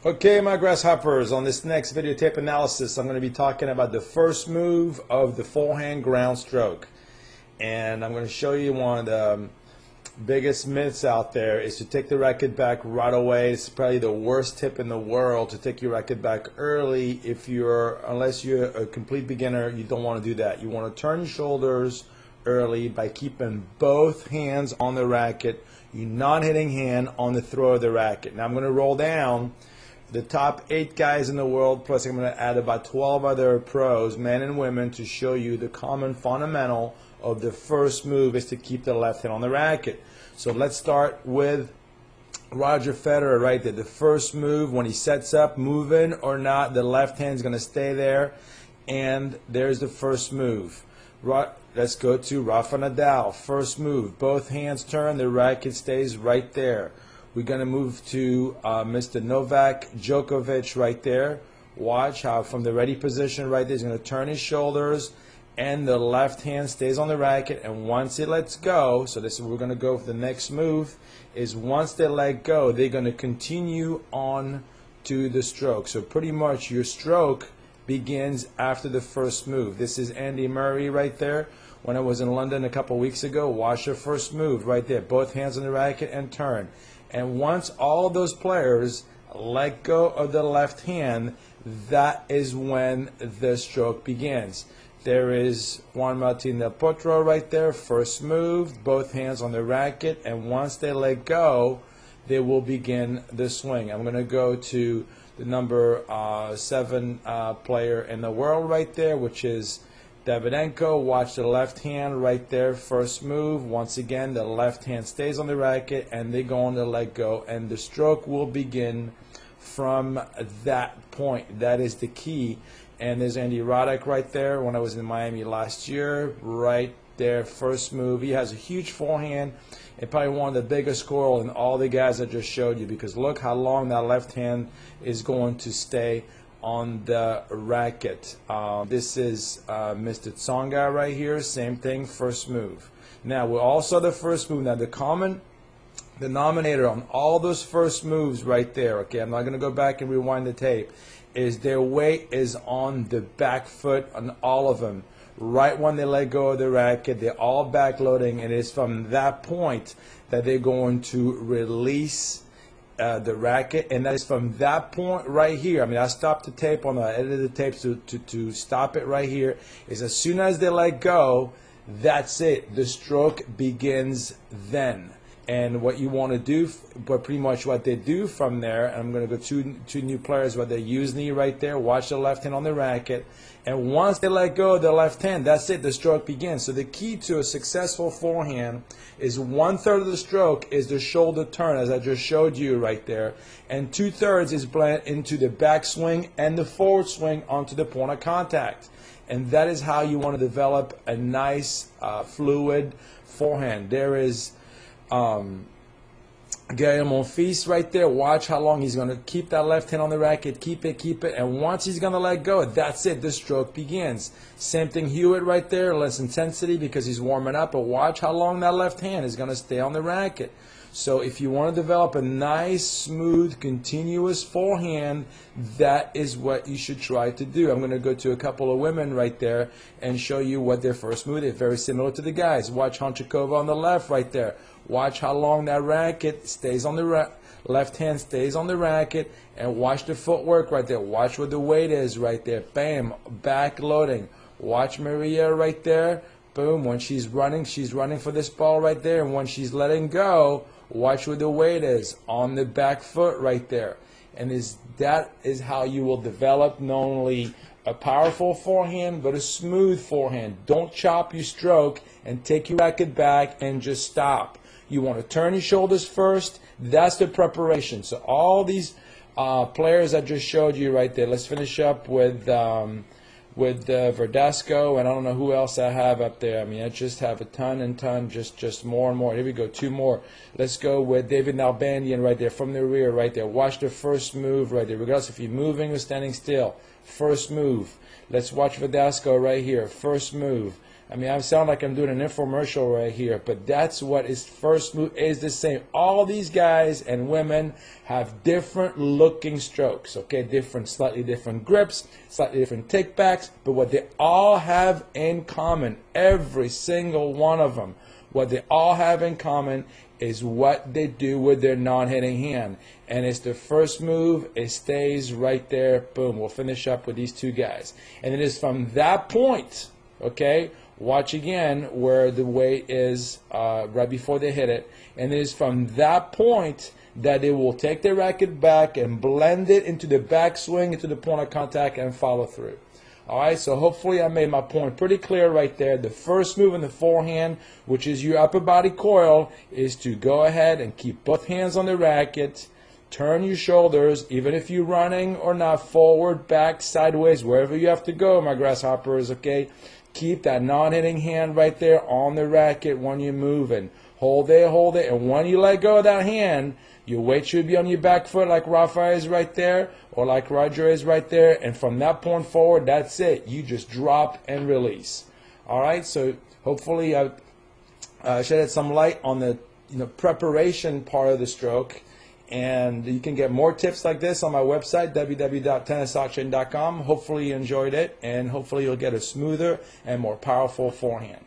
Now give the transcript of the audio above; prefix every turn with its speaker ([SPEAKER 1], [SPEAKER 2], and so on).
[SPEAKER 1] Okay, my grasshoppers, on this next videotape analysis, I'm going to be talking about the first move of the forehand ground stroke. And I'm going to show you one of the biggest myths out there is to take the racket back right away. It's probably the worst tip in the world to take your racket back early. Unless you're a complete beginner, you don't want to do that. You want to turn your shoulders early by keeping both hands on the racket, your non-hitting hand on the throw of the racket. Now I'm going to roll down the top 8 guys in the world, plus I'm going to add about 12 other pros, men and women, to show you the common fundamental of the first move is to keep the left hand on the racket. So let's start with Roger Federer right there. The first move, when he sets up, moving or not, the left hand is going to stay there, and there's the first move. Let's go to Rafa Nadal. First move, both hands turn, the racket stays right there. We're going to move to Mr. Novak Djokovic right there. Watch how from the ready position right there, he's going to turn his shoulders and the left hand stays on the racket. And once it lets go, so this is we're going to go for the next move, is once they let go, they're going to continue on to the stroke. So pretty much your stroke begins after the first move. This is Andy Murray right there. When I was in London a couple weeks ago, watch your first move right there. Both hands on the racket and turn. And once all those players let go of the left hand, that is when the stroke begins. There is Juan Martín del Potro right there, first move, both hands on the racket, and once they let go, they will begin the swing. I'm going to go to the number 7 player in the world right there, which is Davydenko. Watch the left hand right there, first move. Once again, the left hand stays on the racket and they're going to let go, and the stroke will begin from that point. That is the key. And there's Andy Roddick right there when I was in Miami last year, right there, first move. He has a huge forehand and probably one of the biggest scorers in all the guys I just showed you, because look how long that left hand is going to stay on the racket. This is Mr. Tsonga right here, same thing, first move. Now we're also the first move. Now the common denominator on all those first moves right there, okay, I'm not going to go back and rewind the tape, is their weight is on the back foot on all of them. Right when they let go of the racket, they're all backloading, and it's from that point that they're going to release the racket, and that is from that point right here. I mean, I stopped the tape on I edited the tapes to stop it right here. Is as soon as they let go, that's it. The stroke begins then. And what you want to do, but pretty much what they do from there, and I'm going to go two new players where they use knee right there. Watch the left hand on the racket. And once they let go of the left hand, that's it. The stroke begins. So the key to a successful forehand is 1/3 of the stroke is the shoulder turn, as I just showed you right there. And 2/3 is blended into the backswing and the forward swing onto the point of contact. And that is how you want to develop a nice, fluid forehand. There is Gary Monfils right there. Watch how long he's going to keep that left hand on the racket, keep it, and once he's going to let go, that's it, the stroke begins. Same thing, Hewitt right there, less intensity because he's warming up, but watch how long that left hand is going to stay on the racket. So if you want to develop a nice, smooth, continuous forehand, that is what you should try to do. I'm going to go to a couple of women right there and show you what their first move is. Very similar to the guys. Watch Honchakova on the left right there. Watch how long that racket stays on the left hand stays on the racket, and watch the footwork right there. Watch what the weight is right there. Bam, back loading. Watch Maria right there. Boom, when she's running for this ball right there, and when she's letting go, watch where the weight is on the back foot right there. And that is how you will develop not only a powerful forehand, but a smooth forehand. Don't chop your stroke and take your racket back and just stop. You want to turn your shoulders first. That's the preparation. So all these players I just showed you right there. Let's finish up with Verdasco, and I don't know who else I have up there. I mean, I just have a ton and ton, just more and more. Here we go, 2 more. Let's go with David Nalbandian right there from the rear right there. Watch the first move right there. Regardless if you're moving or standing still, first move. Let's watch Verdasco right here, first move. I mean, I sound like I'm doing an infomercial right here, but that's what his first move is the same. All these guys and women have different looking strokes, okay? Slightly different grips, slightly different takebacks, but what they all have in common, every single one of them, what they all have in common is what they do with their non-hitting hand. And it's the first move, it stays right there, boom. We'll finish up with these two guys. And it is from that point, okay, watch again where the weight is right before they hit it. And it is from that point that they will take their racket back and blend it into the backswing, into the point of contact, and follow through. All right, so hopefully I made my point pretty clear right there. The first move in the forehand, which is your upper body coil, is to go ahead and keep both hands on the racket, turn your shoulders, even if you're running or not, forward, back, sideways, wherever you have to go, my grasshoppers, okay? Keep that non-hitting hand right there on the racket when you're moving. Hold it, and when you let go of that hand, your weight should be on your back foot like Rafa is right there, or like Roger is right there, and from that point forward, that's it. You just drop and release. All right, so hopefully I shedded some light on the preparation part of the stroke, and you can get more tips like this on my website, www.tennisaction.com. Hopefully you enjoyed it, and hopefully you'll get a smoother and more powerful forehand.